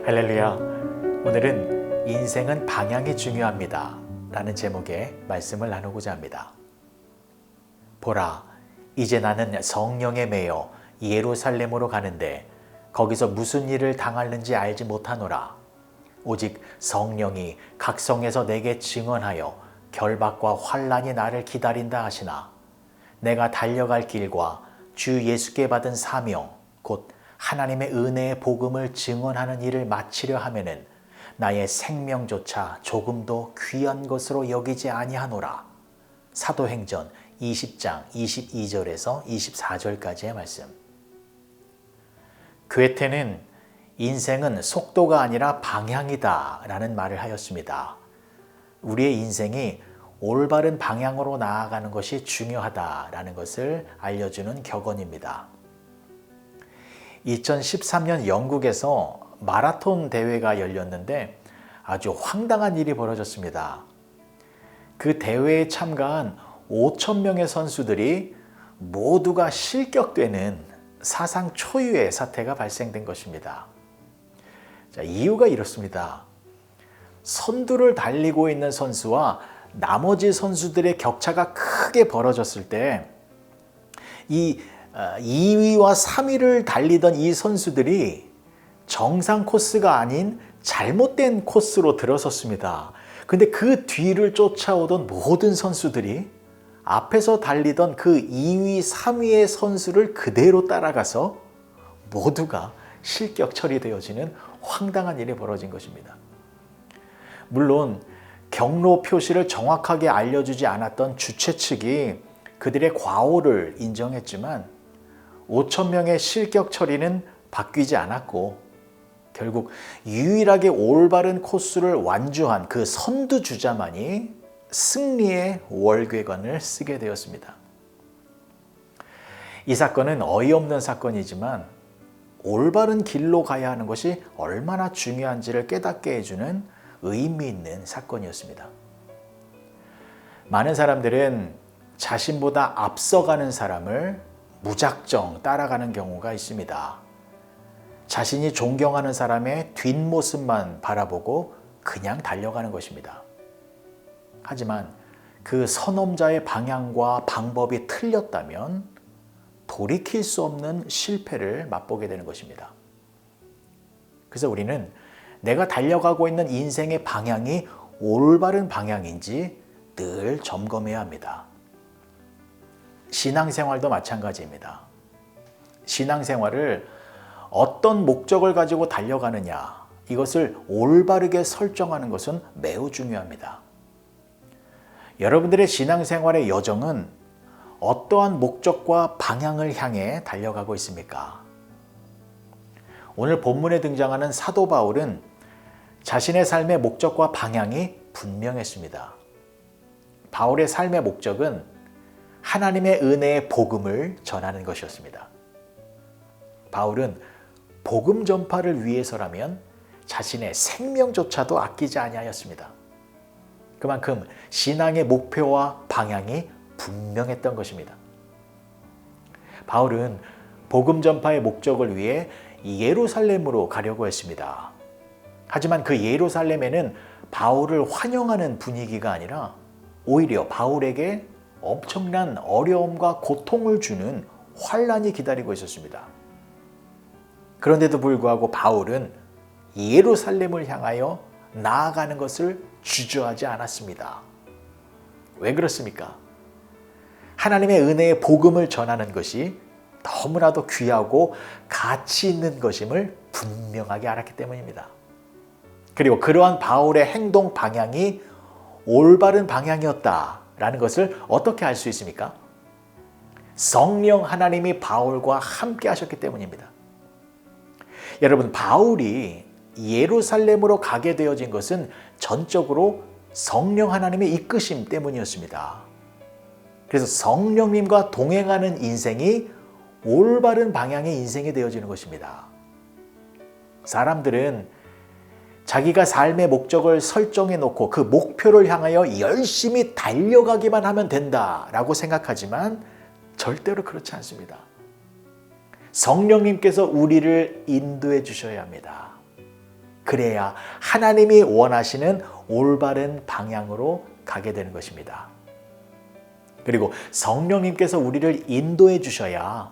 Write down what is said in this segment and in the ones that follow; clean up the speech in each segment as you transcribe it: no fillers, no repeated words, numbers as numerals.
할렐루야. 오늘은 인생은 방향이 중요합니다 라는 제목의 말씀을 나누고자 합니다. 보라, 이제 나는 성령에 매여 예루살렘으로 가는데 거기서 무슨 일을 당하는지 알지 못하노라. 오직 성령이 각성에서 내게 증언하여 결박과 환난이 나를 기다린다 하시나 내가 달려갈 길과 주 예수께 받은 사명 곧 하나님의 은혜의 복음을 증언하는 일을 마치려 하면은 나의 생명조차 조금도 귀한 것으로 여기지 아니하노라. 사도행전 20장 22절에서 24절까지의 말씀. 괴테는 인생은 속도가 아니라 방향이다 라는 말을 하였습니다. 우리의 인생이 올바른 방향으로 나아가는 것이 중요하다라는 것을 알려주는 격언입니다. 2013년 영국에서 마라톤 대회가 열렸는데 아주 황당한 일이 벌어졌습니다. 그 대회에 참가한 5,000명의 선수들이 모두가 실격되는 사상 초유의 사태가 발생된 것입니다. 자, 이유가 이렇습니다. 선두를 달리고 있는 선수와 나머지 선수들의 격차가 크게 벌어졌을 때 이 2위와 3위를 달리던 이 선수들이 정상 코스가 아닌 잘못된 코스로 들어섰습니다. 근데 그 뒤를 쫓아오던 모든 선수들이 앞에서 달리던 그 2위, 3위의 선수를 그대로 따라가서 모두가 실격 처리되어지는 황당한 일이 벌어진 것입니다. 물론 경로 표시를 정확하게 알려주지 않았던 주최 측이 그들의 과오를 인정했지만 5,000명의 실격 처리는 바뀌지 않았고 결국 유일하게 올바른 코스를 완주한 그 선두주자만이 승리의 월궤관을 쓰게 되었습니다. 이 사건은 어이없는 사건이지만 올바른 길로 가야 하는 것이 얼마나 중요한지를 깨닫게 해주는 의미 있는 사건이었습니다. 많은 사람들은 자신보다 앞서가는 사람을 무작정 따라가는 경우가 있습니다. 자신이 존경하는 사람의 뒷모습만 바라보고 그냥 달려가는 것입니다. 하지만 그 선험자의 방향과 방법이 틀렸다면 돌이킬 수 없는 실패를 맛보게 되는 것입니다. 그래서 우리는 내가 달려가고 있는 인생의 방향이 올바른 방향인지 늘 점검해야 합니다. 신앙생활도 마찬가지입니다. 신앙생활을 어떤 목적을 가지고 달려가느냐, 이것을 올바르게 설정하는 것은 매우 중요합니다. 여러분들의 신앙생활의 여정은 어떠한 목적과 방향을 향해 달려가고 있습니까? 오늘 본문에 등장하는 사도 바울은 자신의 삶의 목적과 방향이 분명했습니다. 바울의 삶의 목적은 하나님의 은혜의 복음을 전하는 것이었습니다. 바울은 복음 전파를 위해서라면 자신의 생명조차도 아끼지 아니하였습니다. 그만큼 신앙의 목표와 방향이 분명했던 것입니다. 바울은 복음 전파의 목적을 위해 예루살렘으로 가려고 했습니다. 하지만 그 예루살렘에는 바울을 환영하는 분위기가 아니라 오히려 바울에게 엄청난 어려움과 고통을 주는 환난이 기다리고 있었습니다. 그런데도 불구하고 바울은 예루살렘을 향하여 나아가는 것을 주저하지 않았습니다. 왜 그렇습니까? 하나님의 은혜의 복음을 전하는 것이 너무나도 귀하고 가치 있는 것임을 분명하게 알았기 때문입니다. 그리고 그러한 바울의 행동 방향이 올바른 방향이었다라는 것을 어떻게 알 수 있습니까? 성령 하나님이 바울과 함께 하셨기 때문입니다. 여러분, 바울이 예루살렘으로 가게 되어진 것은 전적으로 성령 하나님의 이끄심 때문이었습니다. 그래서 성령님과 동행하는 인생이 올바른 방향의 인생이 되어지는 것입니다. 사람들은 자기가 삶의 목적을 설정해 놓고 그 목표를 향하여 열심히 달려가기만 하면 된다라고 생각하지만 절대로 그렇지 않습니다. 성령님께서 우리를 인도해 주셔야 합니다. 그래야 하나님이 원하시는 올바른 방향으로 가게 되는 것입니다. 그리고 성령님께서 우리를 인도해 주셔야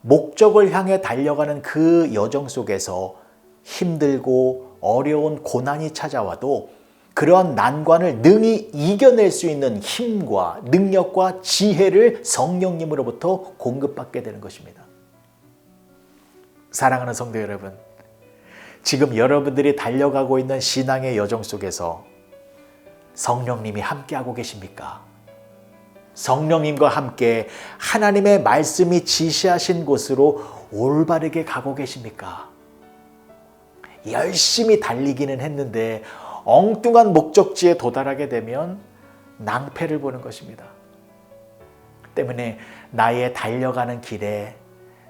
목적을 향해 달려가는 그 여정 속에서 힘들고 어려운 고난이 찾아와도 그러한 난관을 능히 이겨낼 수 있는 힘과 능력과 지혜를 성령님으로부터 공급받게 되는 것입니다. 사랑하는 성도 여러분, 지금 여러분들이 달려가고 있는 신앙의 여정 속에서 성령님이 함께하고 계십니까? 성령님과 함께 하나님의 말씀이 지시하신 곳으로 올바르게 가고 계십니까? 열심히 달리기는 했는데 엉뚱한 목적지에 도달하게 되면 낭패를 보는 것입니다. 때문에 나의 달려가는 길에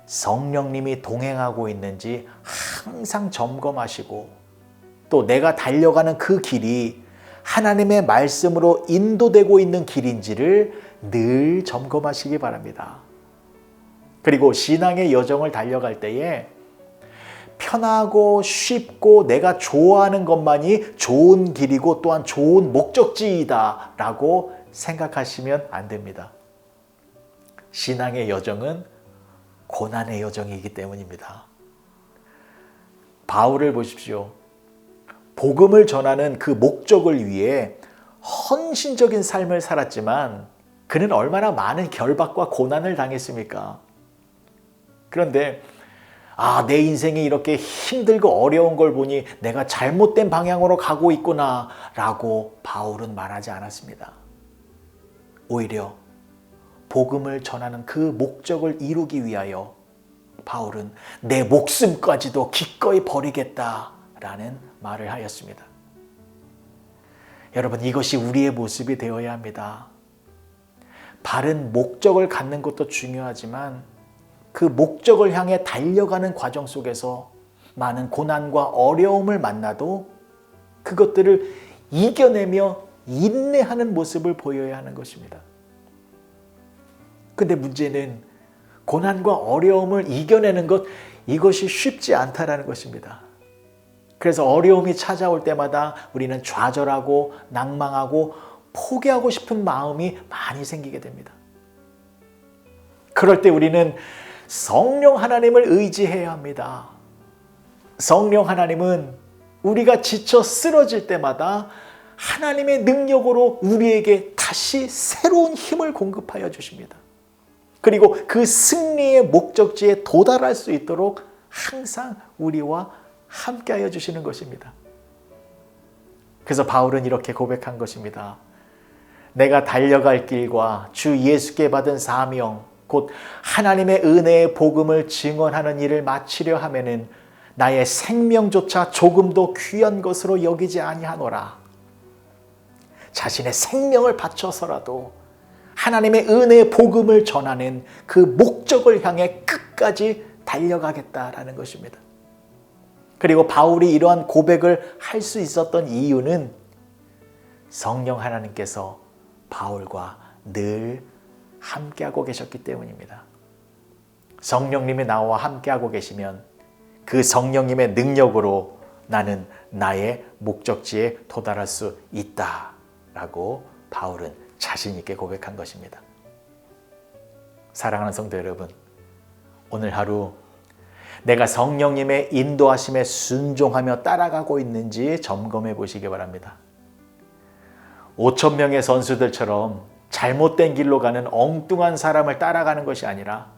성령님이 동행하고 있는지 항상 점검하시고 또 내가 달려가는 그 길이 하나님의 말씀으로 인도되고 있는 길인지를 늘 점검하시기 바랍니다. 그리고 신앙의 여정을 달려갈 때에 편하고 쉽고 내가 좋아하는 것만이 좋은 길이고 또한 좋은 목적지이다 라고 생각하시면 안 됩니다. 신앙의 여정은 고난의 여정이기 때문입니다. 바울을 보십시오. 복음을 전하는 그 목적을 위해 헌신적인 삶을 살았지만 그는 얼마나 많은 결박과 고난을 당했습니까? 그런데 내 인생이 이렇게 힘들고 어려운 걸 보니 내가 잘못된 방향으로 가고 있구나 라고 바울은 말하지 않았습니다. 오히려 복음을 전하는 그 목적을 이루기 위하여 바울은 내 목숨까지도 기꺼이 버리겠다라는 말을 하였습니다. 여러분, 이것이 우리의 모습이 되어야 합니다. 바른 목적을 갖는 것도 중요하지만 그 목적을 향해 달려가는 과정 속에서 많은 고난과 어려움을 만나도 그것들을 이겨내며 인내하는 모습을 보여야 하는 것입니다. 근데 문제는 고난과 어려움을 이겨내는 것, 이것이 쉽지 않다라는 것입니다. 그래서 어려움이 찾아올 때마다 우리는 좌절하고 낭망하고 포기하고 싶은 마음이 많이 생기게 됩니다. 그럴 때 우리는 성령 하나님을 의지해야 합니다. 성령 하나님은 우리가 지쳐 쓰러질 때마다 하나님의 능력으로 우리에게 다시 새로운 힘을 공급하여 주십니다. 그리고 그 승리의 목적지에 도달할 수 있도록 항상 우리와 함께하여 주시는 것입니다. 그래서 바울은 이렇게 고백한 것입니다. 내가 달려갈 길과 주 예수께 받은 사명, 곧 하나님의 은혜의 복음을 증언하는 일을 마치려 하면은 나의 생명조차 조금도 귀한 것으로 여기지 아니하노라. 자신의 생명을 바쳐서라도 하나님의 은혜의 복음을 전하는 그 목적을 향해 끝까지 달려가겠다라는 것입니다. 그리고 바울이 이러한 고백을 할 수 있었던 이유는 성령 하나님께서 바울과 늘 함께하고 계셨기 때문입니다. 성령님이 나와 함께하고 계시면 그 성령님의 능력으로 나는 나의 목적지에 도달할 수 있다라고 바울은 자신 있게 고백한 것입니다. 사랑하는 성도 여러분, 오늘 하루 내가 성령님의 인도하심에 순종하며 따라가고 있는지 점검해 보시기 바랍니다. 5,000명의 선수들처럼 잘못된 길로 가는 엉뚱한 사람을 따라가는 것이 아니라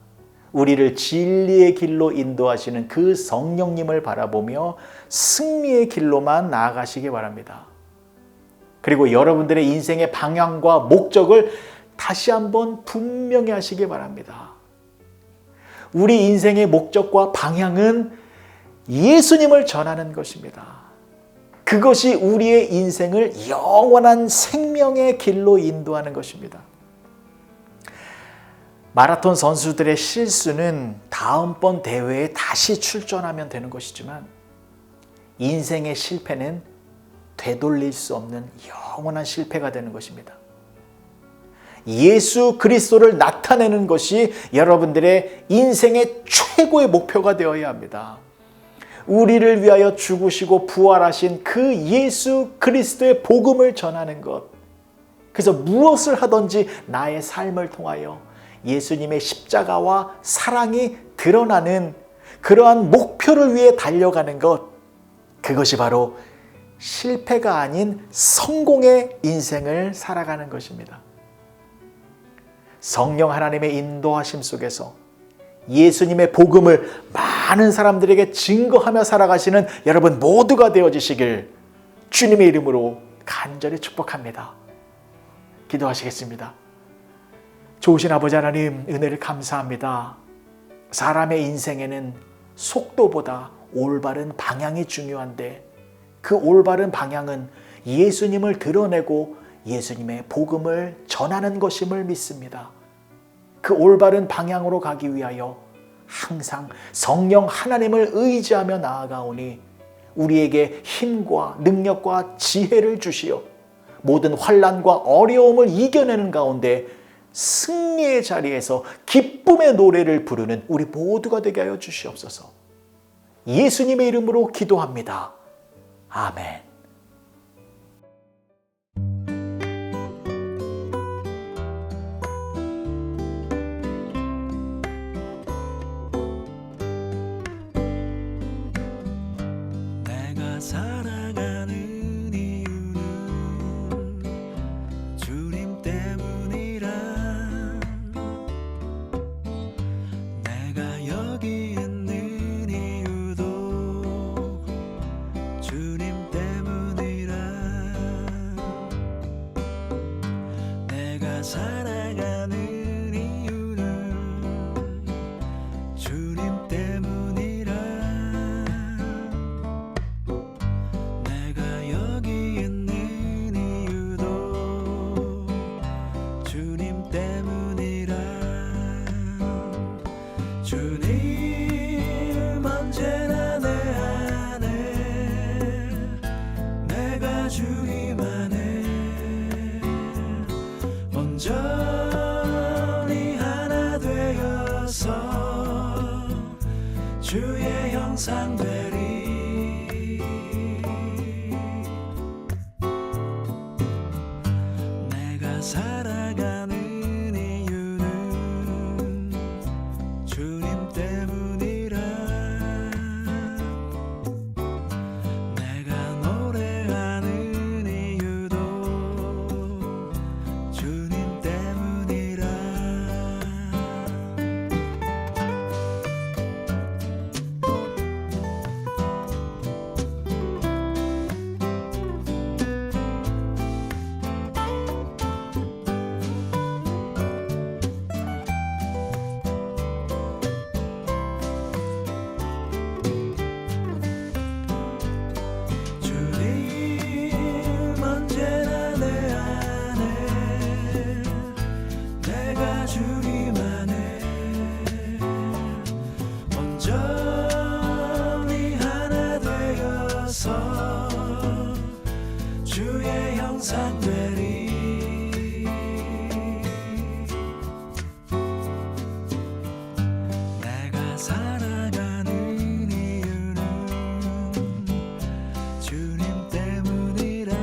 우리를 진리의 길로 인도하시는 그 성령님을 바라보며 승리의 길로만 나아가시기 바랍니다. 그리고 여러분들의 인생의 방향과 목적을 다시 한번 분명히 하시기 바랍니다. 우리 인생의 목적과 방향은 예수님을 전하는 것입니다. 그것이 우리의 인생을 영원한 생명의 길로 인도하는 것입니다. 마라톤 선수들의 실수는 다음번 대회에 다시 출전하면 되는 것이지만 인생의 실패는 되돌릴 수 없는 영원한 실패가 되는 것입니다. 예수 그리스도를 나타내는 것이 여러분들의 인생의 최고의 목표가 되어야 합니다. 우리를 위하여 죽으시고 부활하신 그 예수 그리스도의 복음을 전하는 것. 그래서 무엇을 하든지 나의 삶을 통하여 예수님의 십자가와 사랑이 드러나는 그러한 목표를 위해 달려가는 것. 그것이 바로 실패가 아닌 성공의 인생을 살아가는 것입니다. 성령 하나님의 인도하심 속에서 예수님의 복음을 많은 사람들에게 증거하며 살아가시는 여러분 모두가 되어지시길 주님의 이름으로 간절히 축복합니다. 기도하시겠습니다. 좋으신 아버지 하나님, 은혜를 감사합니다. 사람의 인생에는 속도보다 올바른 방향이 중요한데 그 올바른 방향은 예수님을 드러내고 예수님의 복음을 전하는 것임을 믿습니다. 그 올바른 방향으로 가기 위하여 항상 성령 하나님을 의지하며 나아가오니 우리에게 힘과 능력과 지혜를 주시어 모든 환난과 어려움을 이겨내는 가운데 승리의 자리에서 기쁨의 노래를 부르는 우리 모두가 되게 하여 주시옵소서. 예수님의 이름으로 기도합니다. 아멘. 내가 살아가는 이유는 주님 때문이라. 내가 여기 있는 이유도 주님 때문이라. 내가 살아가는 이유는 주님 때문이라. 내가 여기 있는 이유도 주님 때문이라. 주님 언제나 내 안에, 내가 주님 안에 온전히 하나 되어서 주의 형상 되리. 내가 살아가는 이유는 주님 때문이라. 내가 노래하는 이유도 주님 때문이라. 주님 언제나 내 안에, 내가 주님 안에 온전히 하나 되어서 주의 형상 되리. 내가 살아가는 이유는 주님 때문이라.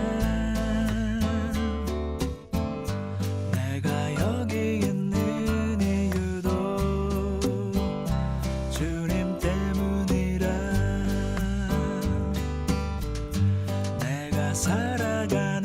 내가 여기 있는 이유도 주님 때문이라. 내가 살아가는